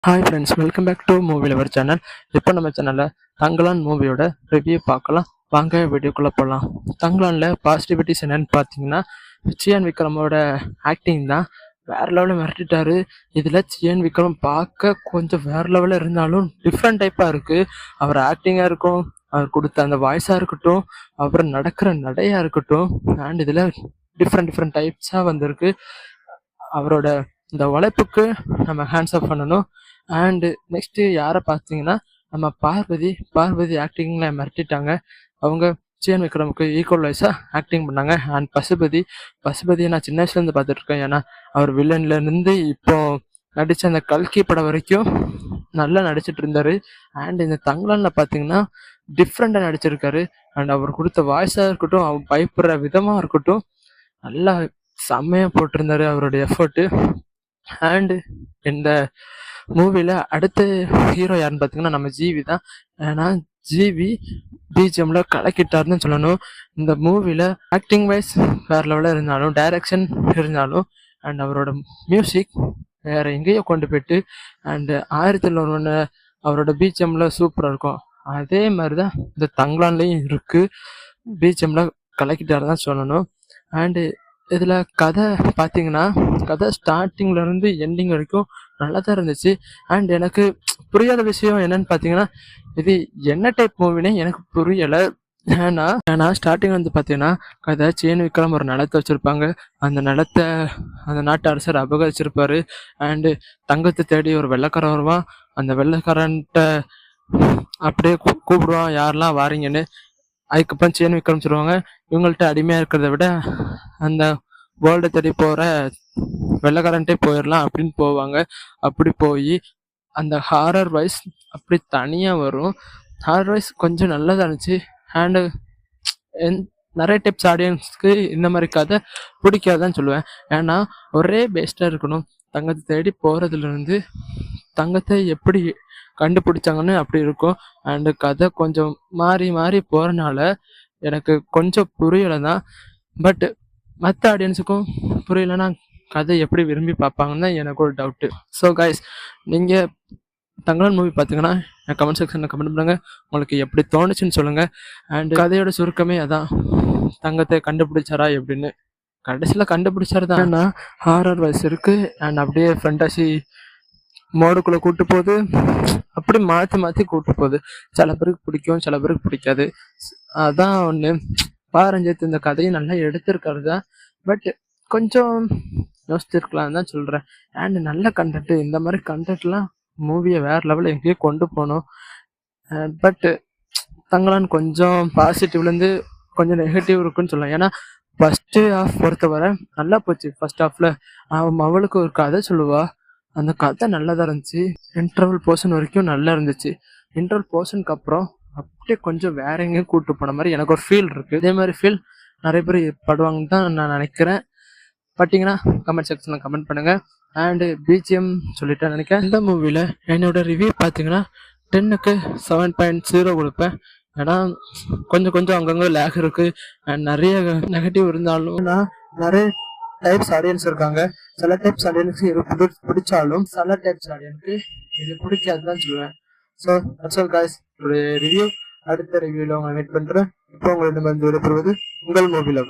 Hi friends, welcome back to movie lover channel. இப்போ நம்ம சேனலில் தங்கலான் மூவியோட ரிவ்யூ பார்க்கலாம். வாங்க வீடியோக்குள்ளே போகலாம். தங்கலானில் பாசிட்டிவிட்டிஸ் என்னன்னு பார்த்தீங்கன்னா, சியான் விக்ரமோட ஆக்டிங் தான் வேறு லெவலில் மிரட்டிட்டாரு. இதில் சியான் விக்ரம் பார்க்க கொஞ்சம் வேறு லெவலில் இருந்தாலும் டிஃப்ரெண்ட் டைப்பாக இருக்குது. அவர் ஆக்டிங்காக இருக்கும், அவர் கொடுத்த அந்த வாய்ஸாக இருக்கட்டும், அவர் நடக்கிற நடையாக இருக்கட்டும், அண்ட் இதில் டிஃப்ரெண்ட் டைப்ஸாக வந்திருக்கு. அவரோட இந்த உழைப்புக்கு நம்ம ஹேண்ட்ஸ் ஆஃப் பண்ணணும். அண்டு நெக்ஸ்ட்டு யாரை பார்த்தீங்கன்னா, நம்ம பார்வதி ஆக்டிங்கில் மிரட்டிட்டாங்க. அவங்க சியான் விக்ரமுக்கு ஈக்குவல் வைஸாக ஆக்டிங் பண்ணாங்க. அண்ட் பசுபதியை நான் சின்ன வயசுலேருந்து பார்த்துட்ருக்கேன். ஏன்னா அவர் வில்லன்லேருந்து இப்போ நடித்த அந்த கல்கி படம் வரைக்கும் நல்லா நடிச்சிட்டு இருந்தார். அண்ட் இந்த தங்கலானில் பார்த்தீங்கன்னா டிஃப்ரெண்ட்டாக நடிச்சிருக்காரு. அண்ட் அவர் கொடுத்த வாய்ஸாக இருக்கட்டும், அவர் பயப்படுற விதமாக இருக்கட்டும், நல்லா செம்மையாக போட்டிருந்தாரு அவருடைய எஃபர்ட்டு. அண்டு இந்த மூவியில் அடுத்த ஹீரோ யாருன்னு பார்த்தீங்கன்னா நம்ம ஜிவி தான். ஏன்னா ஜிவி பிஜிஎம்ல கலக்கிட்டாருன்னு சொல்லணும். இந்த மூவியில் ஆக்டிங் வைஸ் வேறு லெவலில் இருந்தாலும், டைரக்ஷன் இருந்தாலும், அண்ட் அவரோட மியூசிக் வேறு எங்கேயோ கொண்டு போயிட்டு, அண்டு 1901 அவரோட பிஜிஎம்ல சூப்பராக இருக்கும். அதே மாதிரி தான் இந்த தங்கலான்லேயும் இருக்குது. பிஜிஎம்ல கலக்கிட்டாரு தான் சொல்லணும். அண்டு இதில் கதை பார்த்தீங்கன்னா, கதை ஸ்டார்டிங்லேருந்து எண்டிங் வரைக்கும் நல்லா தான் இருந்துச்சு. அண்ட் எனக்கு புரியாத விஷயம் என்னன்னு பார்த்தீங்கன்னா, இது என்ன டைப் மூவினே எனக்கு புரியலை. ஏன்னா ஸ்டார்டிங் வந்து பார்த்தீங்கன்னா, கதை சியான் விக்ரம் ஒரு நிலத்தை வச்சுருப்பாங்க. அந்த நிலத்தை அந்த நாட்டு அரசர் அபகரிச்சிருப்பார். அண்டு தங்கத்தை தேடி ஒரு வெள்ளைக்காரன் வருவான். அந்த வெள்ளைக்காரன்ட்ட அப்படியே கூப்பிடுவான், யாரெல்லாம் வாரீங்கன்னு. அதுக்கப்புறம் சியான் விக்ரம் சொல்லுவாங்க, இவங்கள்ட்ட அடிமையாக இருக்கிறத விட அந்த வேர்ல்டை தேடி போகிற வெள்ளைக்காரன்ட்டே போயிடலாம் அப்படின்னு போவாங்க. அப்படி போய் அந்த ஹாரர் வைஸ் அப்படி தனியாக வரும். ஹாரர் வைஸ் கொஞ்சம் நல்லதாக இருந்துச்சு. அண்டு நிறைய டைப்ஸ் ஆடியன்ஸ்க்கு இந்த மாதிரி கதை பிடிக்காதுன்னு சொல்லுவேன். ஏன்னா ஒரே பேஸ்டாக இருக்கணும். தங்கத்தை தேடி போகிறதுலேருந்து தங்கத்தை எப்படி கண்டுபிடிச்சாங்கன்னு அப்படி இருக்கும். அண்டு கதை கொஞ்சம் மாறி போகிறனால எனக்கு கொஞ்சம் புரியலை தான். பட் மற்ற ஆடியன்ஸுக்கும் புரியலைன்னா கதை எப்படி விரும்பி பார்ப்பாங்கன்னு தான் எனக்கு ஒரு டவுட்டு. ஸோ கைஸ், நீங்கள் தங்கலான் மூவி பார்த்தீங்கன்னா கமெண்ட் செக்ஷனில் கமெண்ட் பண்ணுங்கள், உங்களுக்கு எப்படி தோணுச்சுன்னு சொல்லுங்கள். அண்ட் கதையோட சுருக்கமே அதான், தங்கத்தை கண்டுபிடிச்சாரா எப்படின்னு. கடைசியில் கண்டுபிடிச்சாரு தான். ஏன்னா ஹாரர் வைஸ் இருக்குது. அண்ட் அப்படியே ஃபேண்டசி மோடுக்குள்ளே கூட்டு போகுது. அப்படி மாற்றி கூட்டு போகுது. சில பேருக்கு பிடிக்கும், சில பேருக்கு பிடிக்காது. அதான் ஒன்று. பாரஞ்சித் இந்த கதையை நல்லா எடுத்திருக்காரு தான். பட் கொஞ்சம் யோசிச்சிருக்கலான்னு தான் சொல்கிறேன். அண்ட் நல்ல கண்டென்ட்டு, இந்த மாதிரி கண்டென்ட்லாம் மூவியை வேறு லெவலில் எங்கேயோ கொண்டு போகணும். பட் தங்கலான் கொஞ்சம் பாசிட்டிவ்லேருந்து கொஞ்சம் நெகட்டிவ் இருக்குன்னு சொல்லலாம். ஏன்னா ஃபஸ்ட்டு ஹாஃப் பொறுத்தவரை நல்லா போச்சு. ஃபஸ்ட் ஹாஃபில் அவளுக்கு ஒரு கதை சொல்லுவா. அந்த கதை நல்லா தான் இருந்துச்சு. இன்டர்வல் போர்ஷன் வரைக்கும் நல்லா இருந்துச்சு. இன்டர்வல் போர்ஷனுக்கு அப்புறம் அப்படியே கொஞ்சம் வேற எங்கேயும் கூப்பிட்டு போன மாதிரி எனக்கு ஒரு ஃபீல் இருக்குது. இதே மாதிரி ஃபீல் நிறைய பேர் படுவாங்கன்னு தான் நான் நினைக்கிறேன். பட்டிங்கன்னா கமெண்ட் செக்ஷனில் கமெண்ட் பண்ணுங்கள். அண்டு பிஜிஎம் சொல்லிட்டேன் நினைக்கிறேன். இந்த மூவியில் என்னோடய ரிவ்யூ பார்த்தீங்கன்னா 10க்கு 7.0 கொடுப்பேன். ஏன்னா கொஞ்சம் அங்கங்கே லேக் இருக்குது. அண்ட் நிறைய நெகட்டிவ் இருந்தாலும் நிறைய டைப்ஸ் ஆடியன்ஸ் இருக்காங்க. சில டைப்ஸ் ஆடியன்ஸுக்கு இது பிடிச்சாலும் சில டைப்ஸ் ஆடியன்ஸுக்கு இது பிடிக்காதுதான் சொல்லுவேன். So that's all guys, review அடுத்த ரிவ்யூவில் உங்களை மீட் பண்ணுறேன். இப்போ உங்களிடம் வந்து விடைபெறுவது உங்கள் மூவி லவர்.